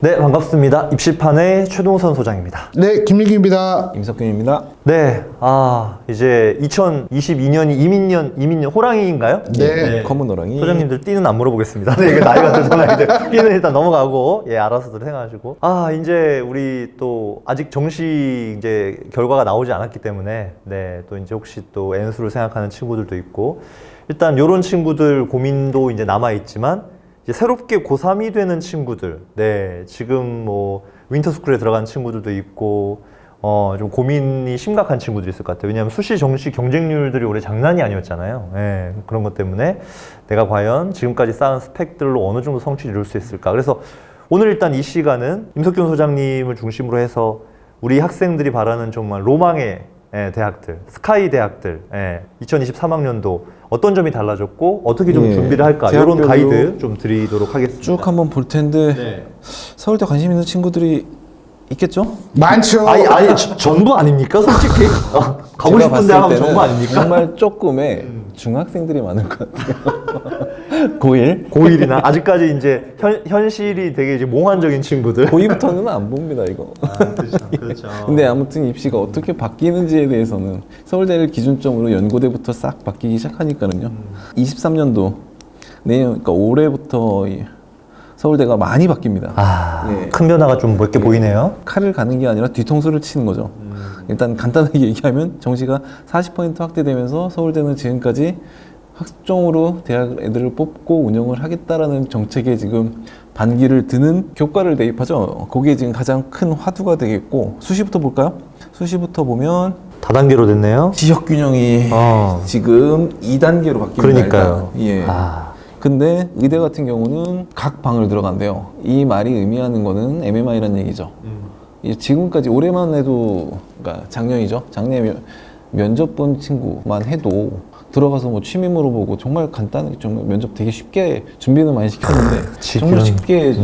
네, 반갑습니다. 입시판의 최동선 소장입니다. 네, 김민기입니다. 임석균입니다. 네, 이제 2022년이 이민년 호랑이인가요? 네. 검은 호랑이. 소장님들 띠는 안 물어보겠습니다. 네, 이게 나이가 드셔 나이들 띠는 일단 넘어가고, 알아서들 해가지고. 이제 우리 또 아직 정시 이제 결과가 나오지 않았기 때문에, 네, 또 이제 혹시 또 N수를 생각하는 친구들도 있고, 일단 요런 친구들 고민도 이제 남아있지만, 이제 새롭게 고3이 되는 친구들, 네, 지금 뭐 윈터스쿨에 들어간 친구들도 있고, 좀 고민이 심각한 친구들이 있을 것 같아요. 왜냐하면 수시, 정시 경쟁률들이 올해 장난이 아니었잖아요. 네, 그런 것 때문에 내가 과연 지금까지 쌓은 스펙들로 어느 정도 성취를 이룰 수 있을까. 그래서 오늘 일단 이 시간은 임석균 소장님을 중심으로 해서 우리 학생들이 바라는 정말 로망의 대학들, 스카이 대학들, 2023학년도 어떤 점이 달라졌고 어떻게 좀 준비를 할까, 이런 가이드 좀 드리도록 하겠습니다. 쭉 한번 볼 텐데 서울대 관심 있는 친구들이 있겠죠? 많죠. 아니 전부 아닙니까, 솔직히? 가고 제가 싶은데 봤을 하면 때는 전부 아닙니까? 정말 조금의 중학생들이 많을 것 같아요. 고1? 고1이나 아직까지 이제 현실이 되게 이제 몽환적인 친구들. 고2부터는 안 봅니다, 이거. 그렇죠. 근데 아무튼 입시가 어떻게 바뀌는지에 대해서는 서울대를 기준점으로 연고대부터 싹 바뀌기 시작하니까는요. 23년도 내년, 그러니까 올해부터 서울대가 많이 바뀝니다. 큰 변화가 좀 몇 개 보이네요. 칼을 가는 게 아니라 뒤통수를 치는 거죠. 일단 간단하게 얘기하면 정시가 40% 확대되면서 서울대는 지금까지 학종으로 대학 애들을 뽑고 운영을 하겠다라는 정책에 지금 반기를 드는 교과를 대입하죠. 그게 지금 가장 큰 화두가 되겠고, 수시부터 볼까요? 수시부터 보면 다단계로 됐네요. 지역 균형이 지금 2단계로 바뀝니다. 그러니까요. 일단. 예. 근데 의대 같은 경우는 각 방을 들어간대요. 이 말이 의미하는 거는 MMI라는 얘기죠. 지금까지 올해만 해도, 그러니까 작년이죠. 작년에 면접 본 친구만 해도 들어가서 뭐 취미 물어보고 정말 간단하게, 정말 면접 되게 쉽게 준비는 많이 시켰는데 정말 쉽게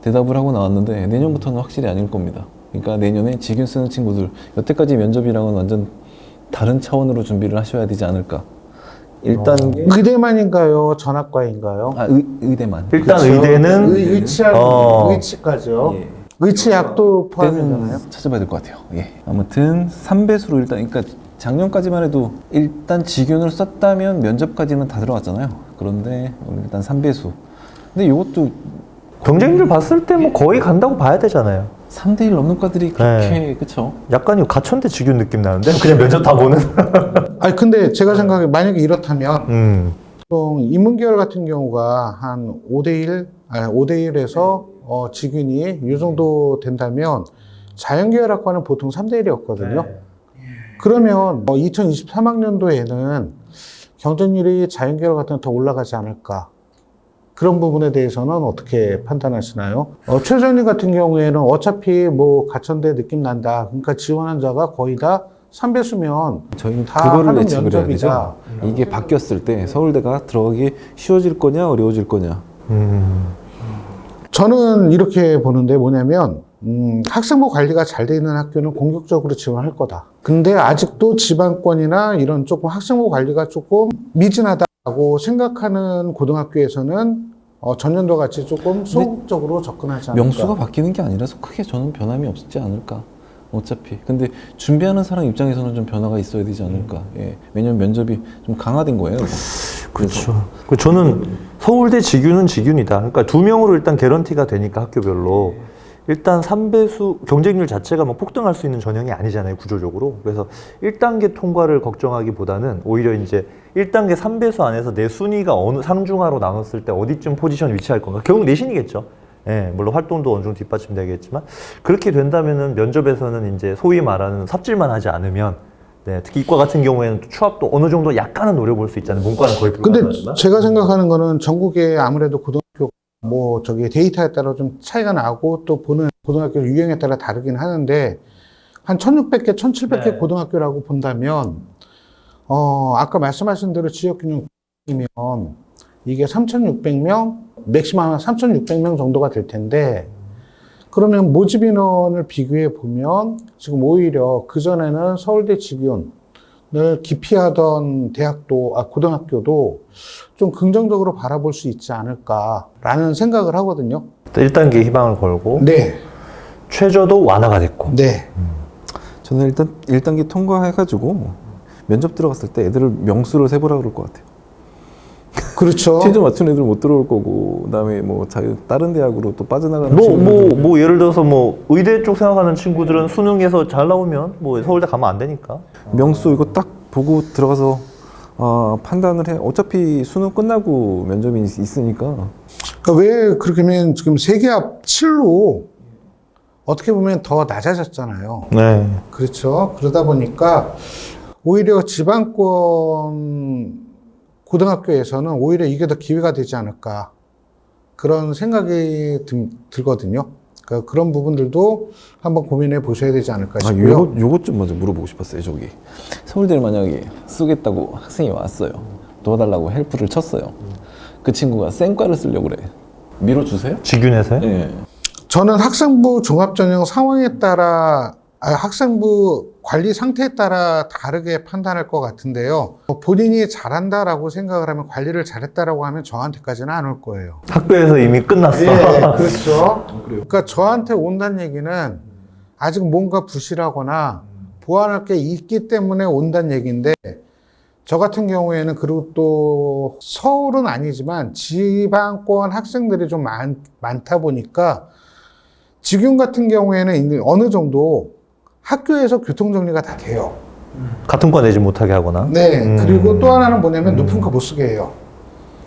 대답을 하고 나왔는데 내년부터는 확실히 아닐 겁니다. 그러니까 내년에 직윤 쓰는 친구들, 여태까지 면접이랑은 완전 다른 차원으로 준비를 하셔야 되지 않을까. 일단 의대만인가요? 전학과인가요? 의대만. 일단 그렇죠. 의대는 의치까지요. 예. 의치약도 포함되잖아요. 그때는 찾아봐야 될 것 같아요. 예. 아무튼 3배수로 일단, 그러니까 작년까지만 해도 일단 직윤을 썼다면 면접까지는 다 들어갔잖아요. 그런데 오늘 일단 3배수. 근데 이것도 경쟁률 봤을 때 뭐 거의 간다고 봐야 되잖아요. 3대1 넘는 과들이 그렇게, 그쵸? 약간 이 가천대 직윤 느낌 나는데? 그냥 면접 다 보는? 아니, 근데 제가 생각해, 만약에 이렇다면, 보통 인문계열 같은 경우가 한 5대1에서 직윤이 이 정도 된다면, 자연계열학과는 보통 3대1이었거든요. 그러면 2023학년도에는 경쟁률이 자연계열 같은 거 더 올라가지 않을까. 그런 부분에 대해서는 어떻게 판단하시나요? 최전희 같은 경우에는 어차피 뭐 가천대 느낌 난다. 그러니까 지원한 자가 거의 다 3배수면 저희는 다 그거를 하는 예측을 해야 면접이다. 되죠. 이게 바뀌었을 때 서울대가 들어가기 쉬워질 거냐 어려워질 거냐. 저는 이렇게 보는데 뭐냐면 학생부 관리가 잘 돼 있는 학교는 공격적으로 지원할 거다. 근데 아직도 지방권이나 이런 조금 학생부 관리가 조금 미진하다고 생각하는 고등학교에서는 전년도 같이 조금 소극적으로 접근하지 않을까. 명수가 바뀌는 게 아니라서 크게 저는 변함이 없지 않을까. 어차피. 근데 준비하는 사람 입장에서는 좀 변화가 있어야 되지 않을까. 예. 왜냐면 면접이 좀 강화된 거예요. 그렇죠. 저는 서울대 직윤은 직윤이다. 그러니까 2명으로 일단 개런티가 되니까 학교별로. 일단 3배수 경쟁률 자체가 뭐 폭등할 수 있는 전형이 아니잖아요, 구조적으로. 그래서 1단계 통과를 걱정하기보다는 오히려 이제 1단계 3배수 안에서 내 순위가 어느 상중하로 나눴을 때 어디쯤 포지션 위치할 건가. 결국 내신이겠죠. 예, 물론 활동도 어느 정도 뒷받침되겠지만, 그렇게 된다면은 면접에서는 이제 소위 말하는 삽질만 하지 않으면, 네, 특히 이과 같은 경우에는 추합도 어느 정도 약간은 노려볼 수 있잖아요. 문과는 거의 근데 불가능하지만. 제가 생각하는 거는 전국에 아무래도 고등학교 데이터에 따라 좀 차이가 나고 또 보는 고등학교 유형에 따라 다르긴 하는데 한 1600개, 1700개 고등학교라고 본다면 아까 말씀하신 대로 지역균형이면 이게 3600명, 맥시멈 3600명 정도가 될 텐데 그러면 모집 인원을 비교해 보면 지금 오히려 그전에는 서울대 직윤 을 기피하던 고등학교도 좀 긍정적으로 바라볼 수 있지 않을까라는 생각을 하거든요. 1단계 희망을 걸고 네, 최저도 완화가 됐고. 네. 저는 일단 1단계 통과해가지고 면접 들어갔을 때 애들을 명수를 세보라 그럴 것 같아요. 그렇죠. 최저 맞춘 애들 못 들어올 거고, 그다음에 뭐 다른 대학으로 또 빠져나가는 친구들. 뭐 예를 들어서 뭐 의대 쪽 생각하는 친구들은 수능에서 잘 나오면 뭐 서울대 가면 안 되니까. 명수 이거 딱 보고 들어가서 판단을 해. 어차피 수능 끝나고 면접이 있으니까. 그러니까 왜 그렇게 하면 지금 세계합 7로 어떻게 보면 더 낮아졌잖아요. 네. 그렇죠. 그러다 보니까 오히려 지방권 고등학교에서는 오히려 이게 더 기회가 되지 않을까. 그런 생각이 들거든요. 그러니까 그런 부분들도 한번 고민해 보셔야 되지 않을까 싶고요. 요것 좀 먼저 물어보고 싶었어요. 저기 서울대를 만약에 쓰겠다고 학생이 왔어요. 도와달라고 헬프를 쳤어요. 그 친구가 쌩과를 쓰려고 그래. 밀어주세요? 직윤에서요? 예. 저는 학생부 종합전형 상황에 따라 학생부 관리 상태에 따라 다르게 판단할 것 같은데요. 본인이 잘한다라고 생각을 하면 관리를 잘했다라고 하면 저한테까지는 안 올 거예요. 학교에서 이미 끝났어. 그렇죠. 그러니까 저한테 온다는 얘기는 아직 뭔가 부실하거나 보완할 게 있기 때문에 온다는 얘기인데 저 같은 경우에는 그리고 또 서울은 아니지만 지방권 학생들이 좀 많다 보니까 지금 같은 경우에는 어느 정도 학교에서 교통정리가 다 돼요. 같은 과 내지 못하게 하거나. 네. 그리고 또 하나는 뭐냐면 높은 거 못 쓰게 해요.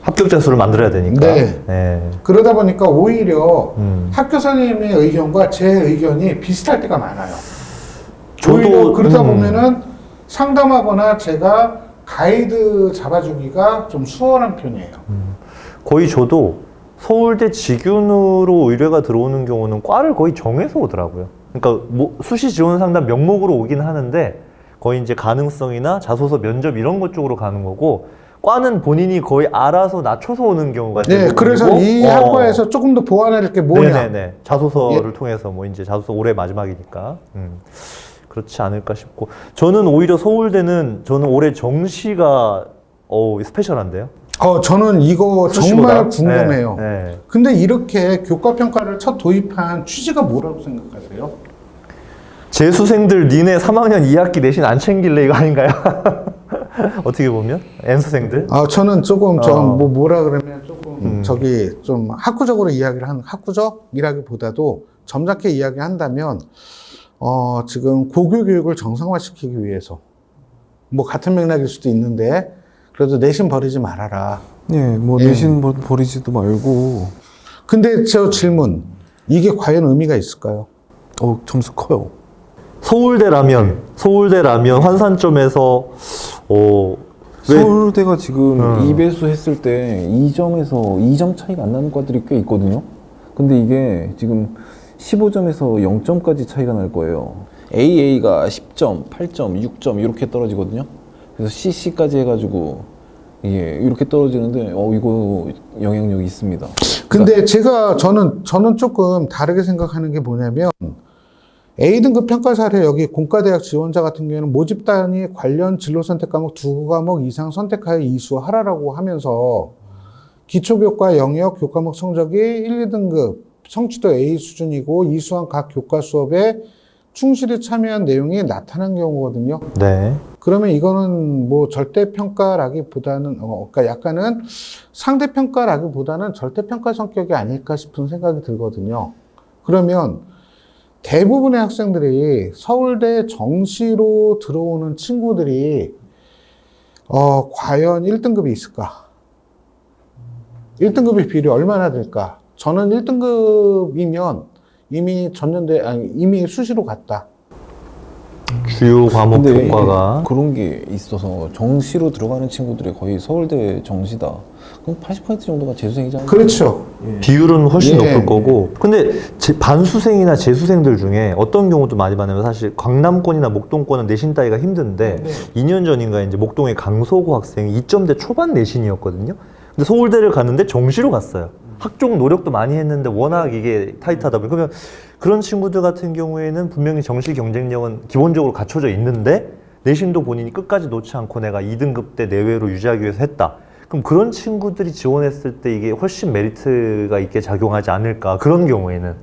합격자 수를 만들어야 되니까. 네. 네. 그러다 보니까 오히려 학교 선생님의 의견과 제 의견이 비슷할 때가 많아요. 오히려 그러다 보면은 상담하거나 제가 가이드 잡아주기가 좀 수월한 편이에요. 거의 저도 서울대 직윤으로 의뢰가 들어오는 경우는 과를 거의 정해서 오더라고요. 그러니까 뭐 수시 지원 상담 명목으로 오긴 하는데 거의 이제 가능성이나 자소서 면접 이런 것 쪽으로 가는 거고 과는 본인이 거의 알아서 낮춰서 오는 경우가 네, 대부분이고 그래서 이 학과에서 조금 더 보완할 게 뭐냐. 네네네. 자소서를 통해서 뭐 이제 자소서 올해 마지막이니까 그렇지 않을까 싶고 저는 오히려 서울대는 저는 올해 정시가 스페셜한데요. 저는 이거 수시보다? 정말 궁금해요. 네. 근데 이렇게 교과평가를 첫 도입한 취지가 뭐라고 생각하세요? 재수생들 니네 3학년 2학기 내신 안 챙길래 이거 아닌가요? 어떻게 보면 N수생들 저는 조금 뭐라 그러면 조금 저기 좀 학구적으로 이야기를 하는 학구적이라기보다도 점잖게 이야기한다면 지금 고교 교육을 정상화시키기 위해서 뭐 같은 맥락일 수도 있는데 그래도 내신 버리지 말아라. 네, 뭐 내신 버리지도 말고. 근데 저 질문 이게 과연 의미가 있을까요? 점수 커요. 서울대라면 환산점에서 서울대가 지금 2배수 했을 때 2점에서 2점 차이가 안 나는 과들이 꽤 있거든요. 근데 이게 지금 15점에서 0점까지 차이가 날 거예요. AA가 10점, 8점, 6점 이렇게 떨어지거든요. 그래서 CC까지 해가지고 이렇게 떨어지는데 이거 영향력이 있습니다. 근데 저는 조금 다르게 생각하는 게 뭐냐면 A등급 평가 사례 여기 공과대학 지원자 같은 경우에는 모집 단위 관련 진로 선택 과목 2과목 이상 선택하여 이수하라라고 하면서 기초교과 영역 교과목 성적이 1, 2등급 성취도 A 수준이고 이수한 각 교과 수업에 충실히 참여한 내용이 나타난 경우거든요. 네. 그러면 이거는 뭐 절대평가라기보다는, 그러니까 약간은 상대평가라기보다는 절대평가 성격이 아닐까 싶은 생각이 들거든요. 그러면 대부분의 학생들이 서울대 정시로 들어오는 친구들이, 과연 1등급이 있을까? 1등급의 비율이 얼마나 될까? 저는 1등급이면 이미 수시로 갔다. 주요 과목 근데 교과가 그런 게 있어서 정시로 들어가는 친구들이 거의 서울대 정시다. 그럼 80% 정도가 재수생이잖아요. 그렇죠. 비율은 훨씬 예. 높을 거고 근데 반수생이나 재수생들 중에 어떤 경우도 많이 봤냐면 사실 강남권이나 목동권은 내신 따기가 힘든데 2년 전인가 이제 목동의 강서구 학생이 2점대 초반 내신이었거든요. 근데 서울대를 갔는데 정시로 갔어요. 학종 노력도 많이 했는데 워낙 이게 타이트하다 보니까 그러면 그런 친구들 같은 경우에는 분명히 정시 경쟁력은 기본적으로 갖춰져 있는데 내신도 본인이 끝까지 놓지 않고 내가 2등급 대 내외로 유지하기 위해서 했다. 그럼 그런 친구들이 지원했을 때 이게 훨씬 메리트가 있게 작용하지 않을까 그런 경우에는.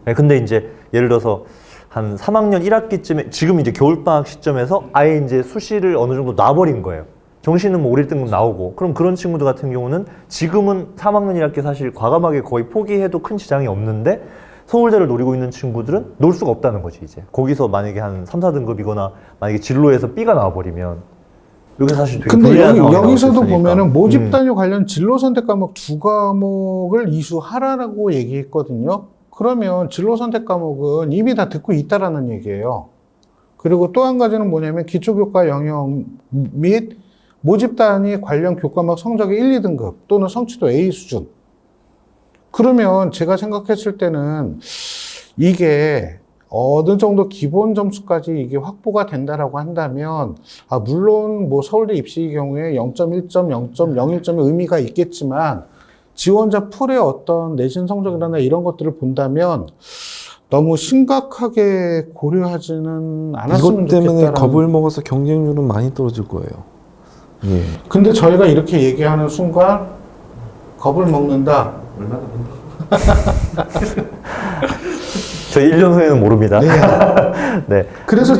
네, 근데 이제 예를 들어서 한 3학년 1학기쯤에 지금 이제 겨울방학 시점에서 아예 이제 수시를 어느 정도 놔버린 거예요. 정시는 뭐 5일 등급 나오고. 그럼 그런 친구들 같은 경우는 지금은 3학년 1학기 사실 과감하게 거의 포기해도 큰 지장이 없는데 서울대를 노리고 있는 친구들은 놀 수가 없다는 거지 이제. 거기서 만약에 한 3, 4등급이거나 만약에 진로에서 B가 나와버리면 여기 사실 되게 근데 불리한 상황이 나올 수 여기서도 있으니까. 보면은 모집 단위 관련 진로 선택 과목 두 과목을 이수하라고 얘기했거든요. 그러면 진로 선택 과목은 이미 다 듣고 있다라는 얘기예요. 그리고 또 한 가지는 뭐냐면 기초교과 영역 및 모집 단위 관련 교과목 성적이 1, 2등급 또는 성취도 A 수준. 그러면 제가 생각했을 때는 이게 어느 정도 기본 점수까지 이게 확보가 된다라고 한다면, 물론 뭐 서울대 입시의 경우에 0.1점, 0.01점의 의미가 있겠지만, 지원자 풀의 어떤 내신 성적이나 이런 것들을 본다면, 너무 심각하게 고려하지는 않았으면 이것 때문에 좋겠다라는. 겁을 먹어서 경쟁률은 많이 떨어질 거예요. 예. 근데 저희가 이렇게 얘기하는 순간, 겁을 먹는다. 얼마나 본다? 저 1년 후에는 모릅니다. 네. 네. 그래서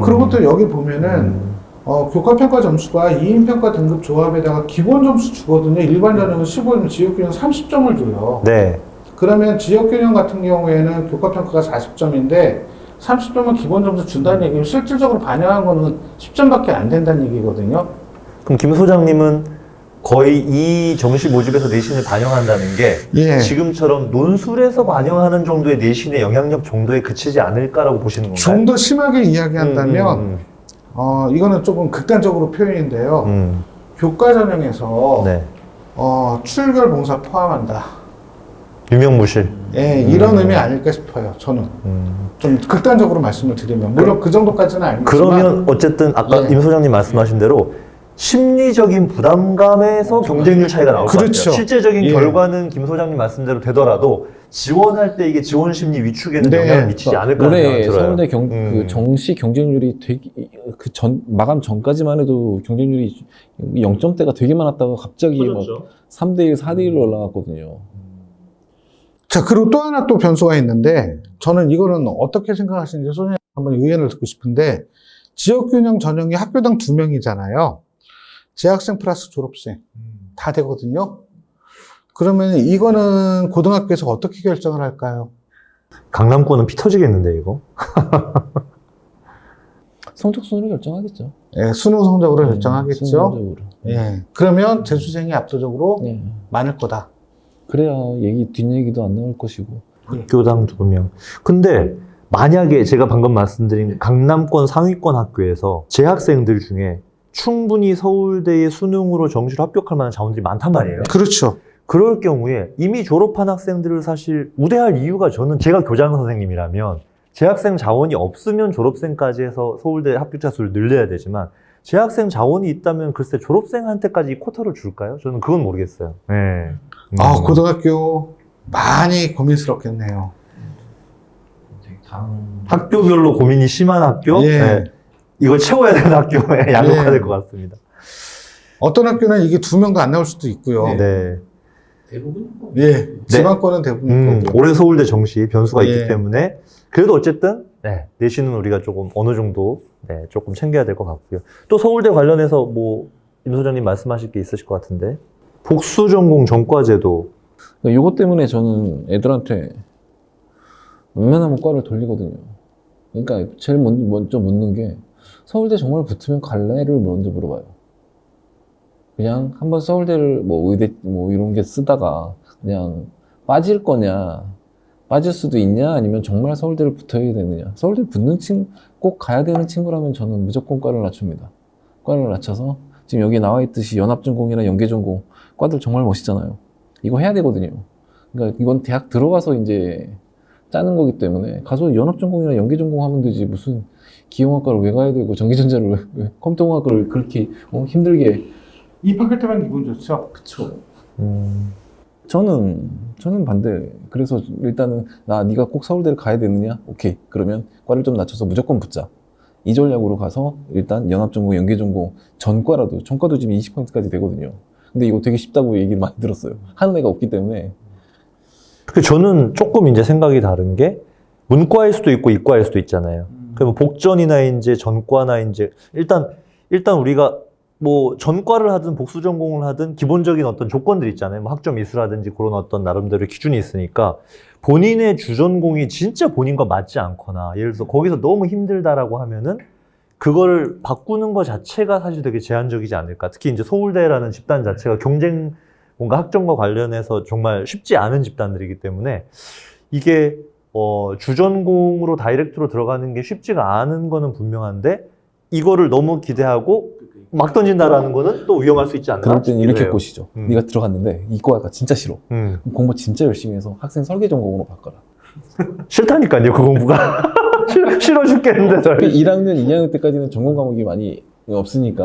그리고 또 여기 보면은, 교과평가 점수가 2인평가 등급 조합에다가 기본 점수 주거든요. 일반 전형은 15점, 지역균형 30점을 줘요. 네. 그러면 지역균형 같은 경우에는 교과평가가 40점인데, 30점은 기본 점수 준다는 얘기면 실질적으로 반영한 거는 10점밖에 안 된다는 얘기거든요. 그럼 김 소장님은 거의 이 정시 모집에서 내신을 반영한다는 게 예. 지금처럼 논술에서 반영하는 정도의 내신의 영향력 정도에 그치지 않을까라고 보시는 건가요? 좀 더 심하게 이야기한다면, 음. 이거는 조금 극단적으로 표현인데요. 교과 전형에서, 네. 출결 봉사 포함한다. 유명무실. 예, 이런 의미 아닐까 싶어요, 저는. 좀 극단적으로 말씀을 드리면. 물론 그 정도까지는 아니지만. 그러면 어쨌든 아까 예. 임 소장님 말씀하신 대로 심리적인 부담감에서 경쟁률 차이가 나올 것 그렇죠. 같아요. 실제적인 예. 결과는 김 소장님 말씀대로 되더라도 지원할 때 이게 지원 심리 위축에는 네. 영향을 미치지 않을까 하는 생각이 올해 들어요. 서울대 그 정시 경쟁률이 되게 마감 전까지만 해도 경쟁률이 0점대가 되게 많았다가 갑자기 막 3대1, 4대1로 올라갔거든요. 자, 그리고 또 하나 또 변수가 있는데, 저는 이거는 어떻게 생각하시는지 소장님 한번 의견을 듣고 싶은데, 지역균형 전형이 학교당 2명이잖아요. 재학생 플러스 졸업생. 다 되거든요. 그러면 이거는 고등학교에서 어떻게 결정을 할까요? 강남권은 피 터지겠는데 이거? 성적 순으로 결정하겠죠. 예, 수능 성적으로 결정하겠죠. 순서적으로. 예. 그러면 재수생이 압도적으로 네. 많을 거다. 그래야 뒷얘기도 안 나올 것이고. 학교당 2명. 근데 만약에 제가 방금 말씀드린 강남권 상위권 학교에서 재학생들 중에 충분히 서울대의 수능으로 정시로 합격할 만한 자원들이 많단 말이에요. 그렇죠. 그럴 경우에 이미 졸업한 학생들을 사실 우대할 이유가 저는 제가 교장 선생님이라면 재학생 자원이 없으면 졸업생까지 해서 서울대 합격자 수를 늘려야 되지만 재학생 자원이 있다면 글쎄 졸업생한테까지 이 쿼터를 줄까요? 저는 그건 모르겠어요. 네. 고등학교 많이 고민스럽겠네요. 학교별로 고민이 심한 학교? 예. 네. 이걸 채워야 되는 학교에 양극화될 것 같습니다. 어떤 학교는 이게 2명도 안 나올 수도 있고요. 네. 대부분? 예. 지방권은 대부분 거고요. 올해 서울대 정시 변수가 예. 있기 때문에 그래도 어쨌든 내신은 우리가 조금 어느 정도 조금 챙겨야 될 것 같고요. 또 서울대 관련해서 뭐 임 소장님 말씀하실 게 있으실 것 같은데 복수 전공 전과제도 이것 때문에 저는 애들한테 웬만하면 과를 돌리거든요. 그러니까 제일 먼저 묻는 게 서울대 정말 붙으면 갈래를 먼저 물어봐요. 그냥 한번 서울대를 뭐 의대 뭐 이런 게 쓰다가 그냥 빠질 거냐, 빠질 수도 있냐, 아니면 정말 서울대를 붙어야 되느냐. 서울대 붙는 꼭 가야 되는 친구라면 저는 무조건 과를 낮춥니다. 과를 낮춰서 지금 여기 나와 있듯이 연합전공이나 연계전공 과들 정말 멋있잖아요. 이거 해야 되거든요. 그러니까 이건 대학 들어가서 이제 짜는 거기 때문에 가서 연합전공이나 연계전공 하면 되지 무슨 기용학과를 왜 가야 되고 전기전자를 왜 컴퓨터공학과를 그렇게 힘들게 입학할 때만 기분 좋죠? 그쵸. 저는 반대. 그래서 일단은 네가 꼭 서울대를 가야 되느냐? 오케이. 그러면 과를 좀 낮춰서 무조건 붙자. 이 전략으로 가서 일단 연합전공, 연계전공 전과도 지금 20%까지 되거든요. 근데 이거 되게 쉽다고 얘기를 많이 들었어요. 하는 애가 없기 때문에. 저는 조금 이제 생각이 다른 게 문과일 수도 있고 이과일 수도 있잖아요. 그럼 복전이나 이제 전과나 이제 일단 우리가 뭐 전과를 하든 복수 전공을 하든 기본적인 어떤 조건들 있잖아요. 뭐 학점 이수라든지 그런 어떤 나름대로 기준이 있으니까 본인의 주전공이 진짜 본인과 맞지 않거나 예를 들어서 거기서 너무 힘들다라고 하면은 그거를 바꾸는 것 자체가 사실 되게 제한적이지 않을까. 특히 이제 서울대라는 집단 자체가 경쟁 뭔가 학점과 관련해서 정말 쉽지 않은 집단들이기 때문에 이게 주전공으로 다이렉트로 들어가는 게 쉽지가 않은 거는 분명한데 이거를 너무 기대하고 막 던진다라는 거는 또 위험할 수 있지 않나 그럴 땐 이렇게 싶기도 해요. 꼬시죠. 네가 들어갔는데 이과가 진짜 싫어. 그럼 공부 진짜 열심히 해서 학생 설계 전공으로 바꿔라. 싫다니까요, 그 공부가. 싫어 죽겠는데. 그 1학년, 2학년 때까지는 전공 과목이 많이 없으니까.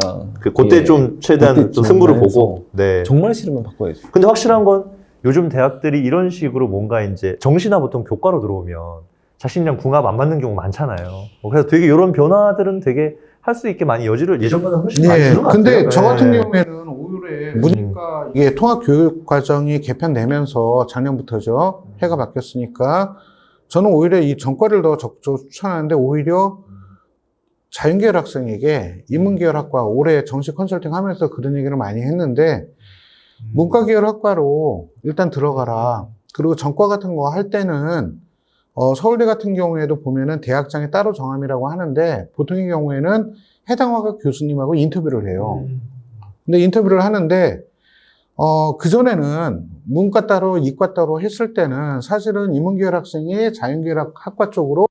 그때 예, 좀 최대한 그때 좀 승부를 해서 보고. 네. 정말 싫으면 바꿔야지. 근데 확실한 건 요즘 대학들이 이런 식으로 뭔가 이제 정시나 보통 교과로 들어오면 자신이랑 궁합 안 맞는 경우 많잖아요. 그래서 되게 이런 변화들은 되게 할 수 있게 많이 여지를 예전보다 훨씬 많이 주는 것 같아요. 근데 저 같은 네. 경우에는 올해 문이과 이게 통합교육 과정이 개편되면서 작년부터죠. 해가 바뀌었으니까 저는 오히려 이 전과를 더 적극적으로 추천하는데 오히려 자연계열 학생에게 인문계열 학과 올해 정시 컨설팅 하면서 그런 얘기를 많이 했는데 문과계열 학과로 일단 들어가라. 그리고 전과 같은 거 할 때는 서울대 같은 경우에도 보면은 대학장이 따로 정함이라고 하는데 보통의 경우에는 해당 학과 교수님하고 인터뷰를 해요. 근데 인터뷰를 하는데 그전에는 문과 따로 이과 따로 했을 때는 사실은 인문계열 학생이 자연계열 학과 쪽으로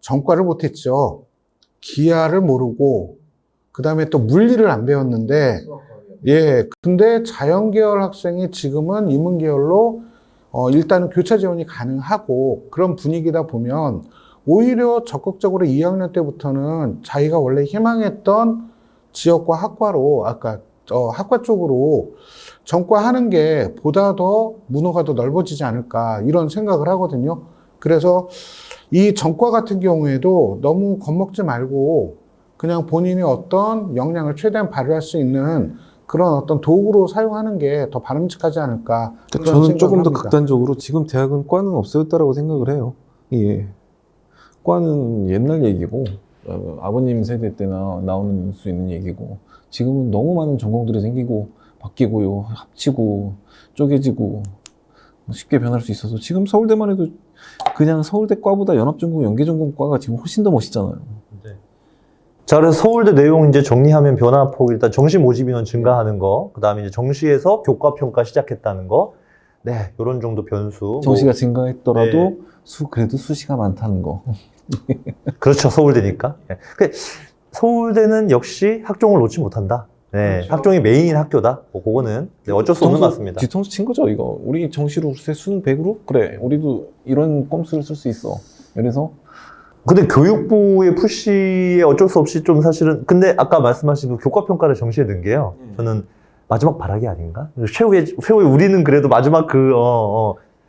전과를 못했죠. 기하를 모르고 그 다음에 또 물리를 안 배웠는데 근데 자연계열 학생이 지금은 인문계열로 일단은 교차 지원이 가능하고 그런 분위기다 보면 오히려 적극적으로 2학년 때부터는 자기가 원래 희망했던 지역과 학과로 학과 쪽으로 전과하는 게 보다 더 문호가 더 넓어지지 않을까 이런 생각을 하거든요. 그래서 이 전과 같은 경우에도 너무 겁먹지 말고 그냥 본인이 어떤 역량을 최대한 발휘할 수 있는 그런 어떤 도구로 사용하는 게 더 바람직하지 않을까. 그런 저는 조금 더 생각을 합니다. 극단적으로 지금 대학은 과는 없어졌다라고 생각을 해요. 예. 과는 옛날 얘기고 아버님 세대 때나 나오는 수 있는 얘기고 지금은 너무 많은 전공들이 생기고 바뀌고요. 합치고 쪼개지고 쉽게 변할 수 있어서 지금 서울대만 해도 그냥 서울대 과보다 연합전공, 연계전공과가 지금 훨씬 더 멋있잖아요. 자, 그래서 서울대 내용 이제 정리하면 변화폭 일단 정시 모집 인원 증가하는 거, 그 다음에 이제 정시에서 교과 평가 시작했다는 거, 네, 이런 정도 변수. 정시가 뭐, 증가했더라도 네. 그래도 수시가 많다는 거. 그렇죠, 서울대니까. 네. 서울대는 역시 학종을 놓지 못한다. 네, 그렇죠. 학종이 메인인 학교다. 뭐 그거는 네, 어쩔 수 없는 것 같습니다. 뒤통수 친 거죠, 이거. 우리 정시로 수능 100으로? 그래, 우리도 이런 꼼수를 쓸 수 있어. 그래서 근데 교육부의 푸시에 어쩔 수 없이 좀 사실은 근데 아까 말씀하신 그 교과 평가를 정시에 넣은 게요. 저는 마지막 발악이 아닌가? 최후에 우리는 그래도 마지막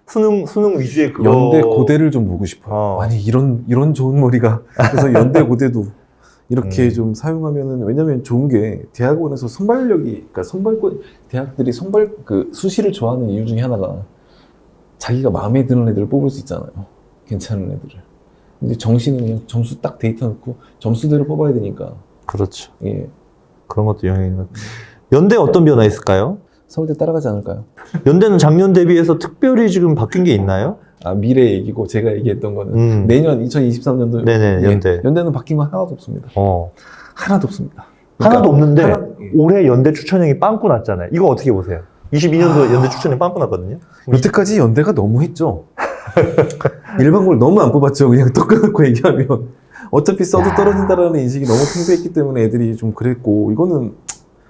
수능 위주의 그거 연대 고대를 좀 보고 싶어요. 아니 이런 좋은 머리가 그래서 연대 고대도 이렇게 좀 사용하면은 왜냐면 좋은 게 대학원에서 그러니까 선발권 대학들이 그 수시를 좋아하는 이유 중에 하나가 자기가 마음에 드는 애들을 뽑을 수 있잖아요. 괜찮은 애들을. 근데 정시는 그냥 점수 딱 데이터 넣고 점수대로 뽑아야 되니까. 그렇죠. 예. 그런 것도 영향이 있는 것 같아요. 연대 어떤 변화 있을까요? 서울대 따라가지 않을까요? 연대는 작년 대비해서 특별히 지금 바뀐 게 있나요? 아, 미래 얘기고 제가 얘기했던 거는 내년 2023년도 네네, 연대. 연대는 바뀐 거 하나도 없습니다. 하나도 없습니다. 하나도 없는데 예. 올해 연대 추천형이 빵꾸 났잖아요. 이거 어떻게 보세요? 22년도 연대 추천형 빵꾸 났거든요. 여태까지 연대가 너무 했죠. 일반고를 너무 안 뽑았죠. 그냥 또 끊고 얘기하면 어차피 써도 떨어진다라는 인식이 너무 팽배했기 때문에 애들이 좀 그랬고 이거는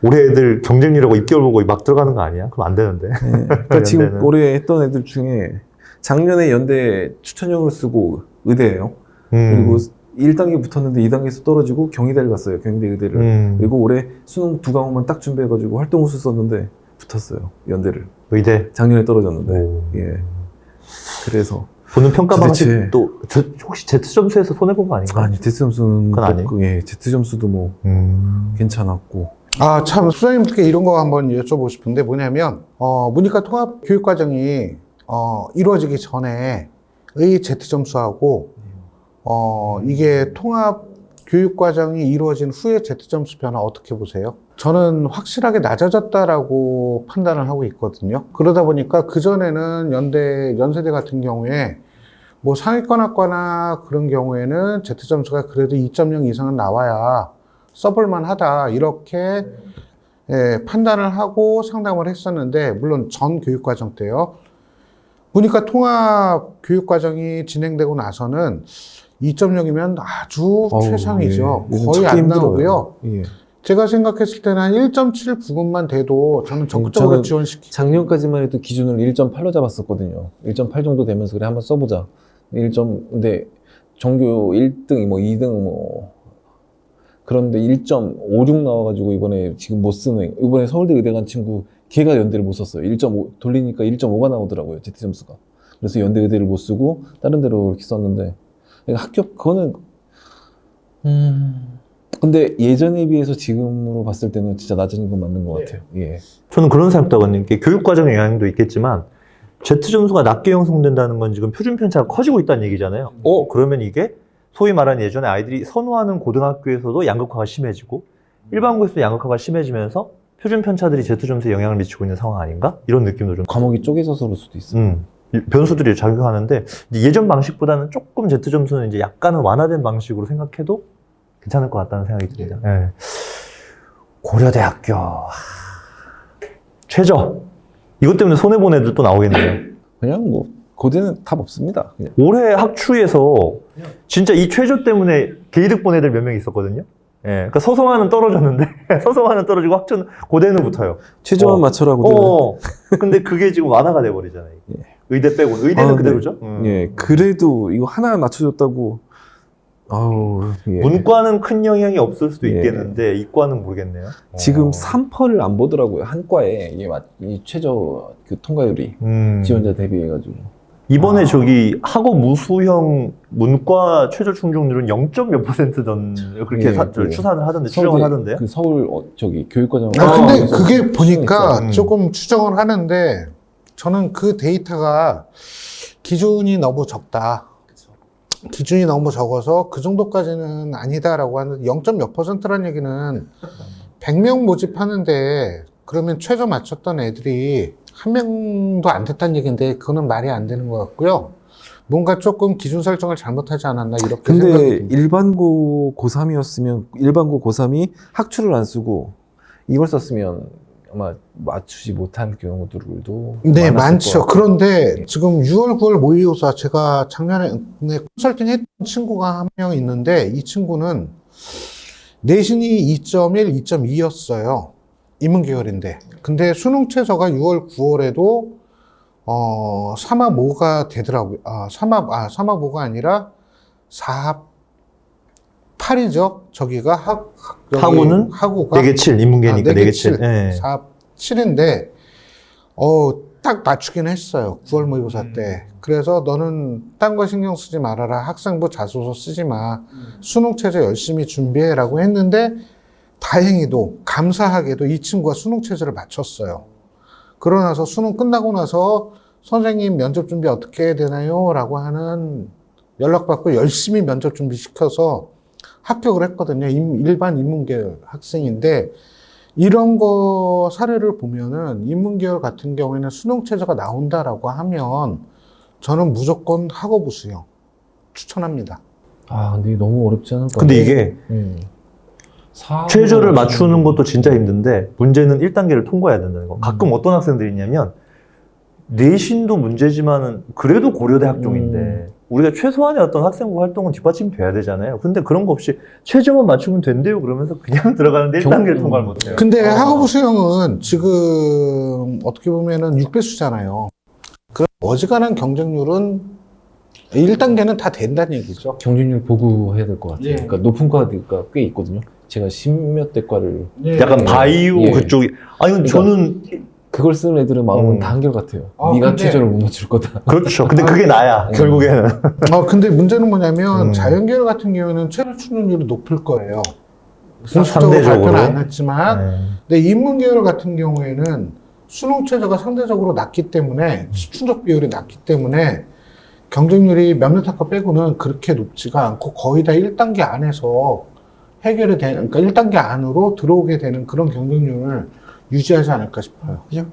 올해 애들 경쟁률하고 입결 보고 막 들어가는 거 아니야? 그럼 안 되는데. 네. 그러니까 지금 연대는. 올해 했던 애들 중에 작년에 연대 추천형을 쓰고 의대예요. 그리고 1단계 붙었는데 2단계에서 떨어지고 경희대를 갔어요. 경희대 의대를. 그리고 올해 수능 2과목만 딱 준비해가지고 활동우수 썼는데 붙었어요. 연대를. 의대. 작년에 떨어졌는데. 예. 그래서 보는 평가 도대체- 방식도 혹시 Z 점수에서 손해본 거 아닌가? 아니 Z 점수는 그건 아니에요? Z 점수도 뭐 괜찮았고 아, 참, 수장님께 이런 거 한번 여쭤보고 싶은데 뭐냐면, 문이과 통합 교육과정이, 이루어지기 전에의 Z점수하고, 이게 통합 교육과정이 이루어진 후에 Z점수 변화 어떻게 보세요? 저는 확실하게 낮아졌다라고 판단을 하고 있거든요. 그러다 보니까 그전에는 연세대 같은 경우에 뭐 상위권 학과나 그런 경우에는 Z점수가 그래도 2.0 이상은 나와야 써볼만 하다. 이렇게 판단을 하고 상담을 했었는데, 물론 전 교육과정 때요. 보니까 통합 교육과정이 진행되고 나서는 2.0이면 아주 최상이죠. 예. 거의 찾기 안 힘들어요. 나오고요. 예. 제가 생각했을 때는 한 1.7 부분만 돼도 저는 적극적으로 저는 지원시키고. 작년까지만 해도 기준을 1.8로 잡았었거든요. 1.8 정도 되면서 그래 한번 써보자. 근데 전교 1등, 뭐 2등 뭐 그런데 1.56 나와가지고 이번에 지금 못 쓰는, 이번에 서울대 의대 간 친구 걔가 연대를 못 썼어요. 1.5 돌리니까 1.5가 나오더라고요. Z점수가. 그래서 연대 의대를 못 쓰고 다른 데로 이렇게 썼는데, 학교 그거는 근데 예전에 비해서 지금으로 봤을 때는 진짜 낮은 건 맞는 것 같아요. 예. 저는 그런 생각도 하거든요. 이게 교육과정 영향도 있겠지만 Z점수가 낮게 형성된다는 건 지금 표준 편차가 커지고 있다는 얘기잖아요. 그러면 이게 소위 말하는 예전에 아이들이 선호하는 고등학교에서도 양극화가 심해지고 일반고에서도 양극화가 심해지면서 표준 편차들이 Z점수에 영향을 미치고 있는 상황 아닌가? 이런 느낌도 좀. 과목이 쪼개져서 그럴 수도 있어요. 변수들이 작용하는데 예전 방식보다는 조금 Z점수는 이제 약간은 완화된 방식으로 생각해도 괜찮을 것 같다는 생각이 듭니다. 예. 고려대학교 최저 이것 때문에 손해본 애들 또 나오겠네요. 그냥 뭐 고대는 답 없습니다. 그냥. 올해 학추에서 진짜 이 최저 때문에 개이득 본 애들 몇 명 있었거든요. 예, 그러니까 서성화는 떨어졌는데 서성화는 떨어지고 학추는 고대는 붙어요. 최저만 맞춰라고. 근데 그게 지금 완화가 돼버리잖아요. 예. 의대 빼고 의대는 그대로죠. 예, 그래도 이거 하나 맞춰줬다고. 아우, 예. 문과는 큰 영향이 없을 수도 예. 있겠는데 이과는 모르겠네요. 지금 3%를 안 보더라고요. 한 과에 이 최저 그 통과율이 지원자 대비해가지고. 이번에 저기 학업 무수형 문과 최저 충족률은 0.몇 %던 그렇게 예, 추산을 하던데 추정을 하던데요. 그 서울 저기 교육과정. 근데 그게 보니까 있죠. 조금 추정을 하는데, 저는 그 데이터가 기준이 너무 적다. 기준이 너무 적어서 그 정도까지는 아니다라고 하는데, 0.몇 %라는 얘기는 100명 모집하는데 그러면 최저 맞췄던 애들이 한 명도 안 됐다는 얘기인데, 그거는 말이 안 되는 것 같고요. 뭔가 조금 기준 설정을 잘못하지 않았나 이렇게 생각이 근데 듭니다. 일반고 고3이었으면 일반고 고3이 학추를 안 쓰고 이걸 썼으면 아마 맞추지 못한 경우들도 네, 많았을 많죠. 것 같아요. 그런데 지금 6월, 9월 모의고사 제가 작년에 컨설팅 했던 친구가 한 명 있는데, 이 친구는 내신이 2.1, 2.2였어요. 인문계열인데. 근데 수능 최저가 6월, 9월에도 3합5가 되더라고요. 3합5가 아니라 4합 8이죠. 저기가 학우는 학우가 4개 7 인문계니까 4개 7. 4합 7인데 딱 맞추긴 했어요. 9월 모의고사 때. 그래서 너는 딴 거 신경 쓰지 말아라. 학생부 자소서 쓰지 마. 수능 체제 열심히 준비해라고 했는데, 다행히도 감사하게도 이 친구가 수능 체제를 맞췄어요. 그러고 나서 수능 끝나고 나서 선생님 면접 준비 어떻게 해야 되나요? 라고 하는 연락받고 열심히 면접 준비 시켜서 합격을 했거든요. 일반 인문계열 학생인데, 이런 거 사례를 보면은 인문계열 같은 경우에는 수능 체제가 나온다라고 하면 저는 무조건 학업우 수형 추천합니다. 근데 너무 어렵지 않을까? 근데 이게 사- 최저를 맞추는 것도 진짜 힘든데 문제는 1단계를 통과해야 된다는 거. 가끔 어떤 학생들이 있냐면 내신도 문제지만은 그래도 고려대 학종인데 우리가 최소한의 어떤 학생부 활동은 뒷받침이 돼야 되잖아요. 근데 그런 거 없이 최저만 맞추면 된대요. 그러면서 그냥 들어가는데 1단계를 통과를 못해요. 근데 학업우 수형은 지금 어떻게 보면은 6배수잖아요. 그럼 어지간한 경쟁률은 1단계는 다 된다는 얘기죠. 경쟁률 보고해야 될 것 같아요. 예. 그러니까 높은 과가 꽤 있거든요. 제가 10몇 대 과를 약간 바이오 예. 그쪽이. 아니 근데 그러니까 저는 그걸 쓰는 애들은 마음은 다 한결같아요. 네가 근데- 최저를 못 맞출 거다. 그렇죠. 근데 그게 나야. 결국에는. 근데 문제는 뭐냐면 음. 자연계열 같은 경우에는 최저 충족률이 높을 거예요. 공식적으로 상대적으로. 발표는 안 했지만 네. 근데 인문계열 같은 경우에는 수능 최저가 상대적으로 낮기 때문에 충족 비율이 낮기 때문에 경쟁률이 몇몇 학과 빼고는 그렇게 높지가 않고 거의 다 1단계 안에서 해결이 되는, 그러니까 1단계 안으로 들어오게 되는 그런 경쟁률을 유지하지 않을까 싶어요. 그냥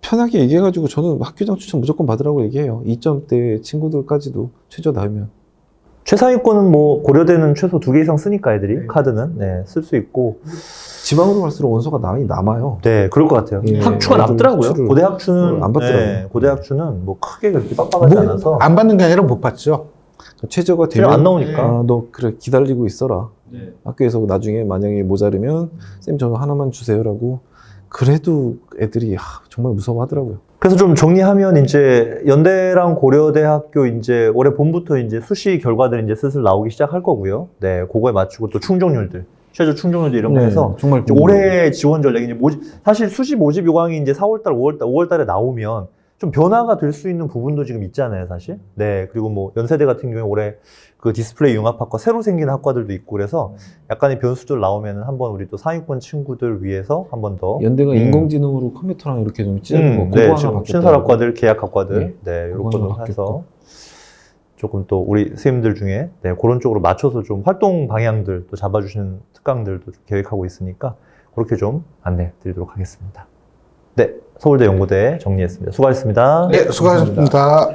편하게 얘기해가지고 저는 학교장 추천 무조건 받으라고 얘기해요. 2점대 친구들까지도 최저 나오면. 최상위권은 뭐 고려대는 최소 2개 이상 쓰니까 애들이 카드는 네, 쓸 수 있고 지방으로 갈수록 원서가 많이 남아요. 네 그럴 것 같아요. 예, 학추가 애들 남더라고요. 학추를 고대 학추는 안 받더라고요. 네, 고대 학추는 뭐 크게 그렇게 빡빡하지 뭐, 않아서 안 받는 게 아니라 못 받죠. 최저가 그냥 되면 안 나오니까. 아, 너 그래 기다리고 있어라. 네. 학교에서 나중에 만약에 모자르면 쌤 저 하나만 주세요라고 그래도 애들이 정말 무서워하더라고요. 그래서 좀 정리하면 이제 연대랑 고려대학교 이제 올해 봄부터 이제 수시 결과들이 이제 슬슬 나오기 시작할 거고요. 네, 그거에 맞추고 또 충족률들, 최저 충족률들 이런 거 해서 정말 이제 올해 지원 전략 이제 모집, 사실 수시 모집 요강이 이제 4월달, 5월달에 나오면 좀 변화가 될 수 있는 부분도 지금 있잖아요, 사실. 네, 그리고 뭐 연세대 같은 경우에 올해 그 디스플레이 융합학과 새로 생긴 학과들도 있고 그래서 약간의 변수들 나오면은 한번 우리 또 상위권 친구들 위해서 한 번 더. 연대가 인공지능으로 컴퓨터랑 이렇게 좀 찌르는 거 그거 네, 하나 지금 바뀌었다고. 신설학과들, 계약학과들, 네, 그거 이런 하나 것도 해서 바뀌었고. 조금 또 우리 선생님들 중에 네, 그런 쪽으로 맞춰서 좀 활동 방향들 또 잡아주시는 특강들도 좀 계획하고 있으니까 그렇게 좀 안내 드리도록 하겠습니다. 네, 서울대 연고대 정리했습니다. 수고하셨습니다. 네, 수고하셨습니다.